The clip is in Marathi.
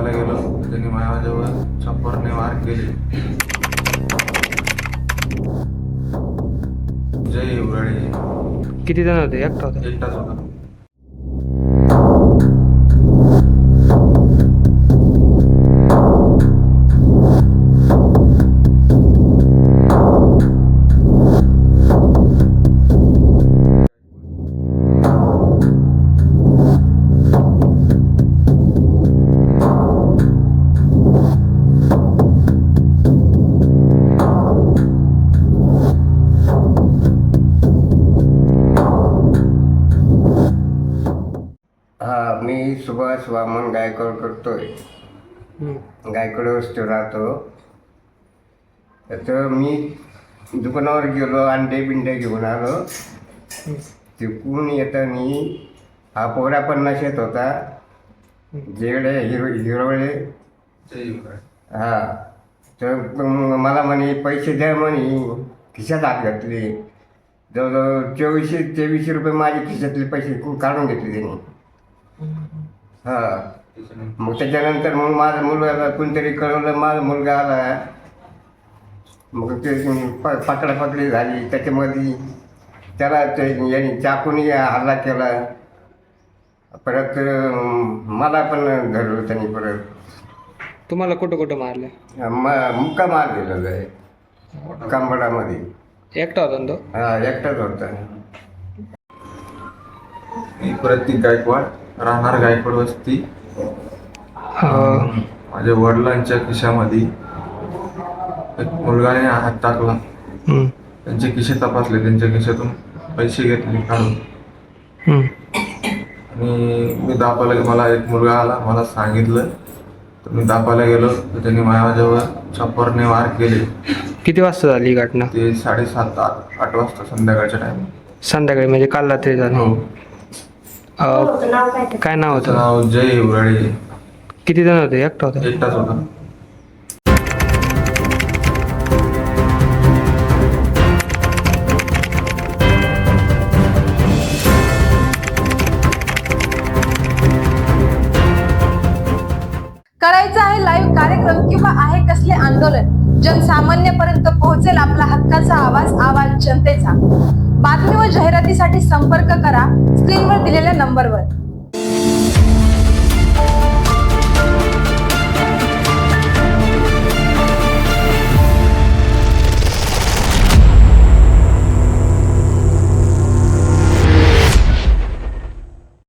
दाबायला गेलो त्यांनी माझ्यावर चप्परने वार केले. जय हिवराळे. किती जण होते? एकटा होता? एकटाच होता. मी सुभाष वामन गायकवाड करतोय. गायकवाड वस्तीवर राहतो. तर मी दुकानावर गेलो, अंडे बिंडे घेऊन आलो. तिकडून येताना हा पोरा 50 येत होता. जेवढे हिरवळे. जय हिवराळे. हा, तर मला म्हणे पैसे द्या म्हणे. खिशात हात घातले. जवळजवळ 2300 रुपये माझे खिशातले पैसे काढून घेतले त्यांनी. मग त्याच्यानंतर मग माझा मुलगा कोणतरी कळवलं, माझा मुलगा आला. मग ते पकडापकडी झाली. त्याच्यामध्ये त्याला ते यांनी चाकूनी हल्ला केला. परत मला पण धरलं त्यांनी. परत तुम्हाला कुठं कुठं मारलं? मुक्का मार दिलेला आहे कांबडामध्ये. एकटा होता ना तो? हा, एकटाच होता. मी प्रतीक गायकवाड, राहणार गायकवाड वस्ती. माझ्या वडिलांच्या खिशामध्ये एक मुलगाने हात टाकला. त्यांचे खिशे तपासले, त्यांच्या खिशातून पैसे घेतले काढून. आणि मी दापायला गेलो. मला एक मुलगा आला, मला सांगितलं. तर मी दापायला गेलो तर त्यांनी माझ्यावर चप्परने वार केले. किती वाजता झाली ही घटना? ते 7:30-8 वाजता संध्याकाळच्या टाइम. संध्याकाळी म्हणजे काल रात्री झालं? हो. काय नाव त्याचं होतं? नाव जय हिवराळे. किती जण होते? एकटा होता? एकटाच होता. करायचं आहे लाईव्ह कार्यक्रम किंवा आहे कसले आंदोलन, जनसामान्यपर्यंत पोहोचेल आपला हक्काचा आवाज जनतेचा. बातमी व जाहिरातीसाठी संपर्क करा स्क्रीनवर दिलेल्या नंबरवर.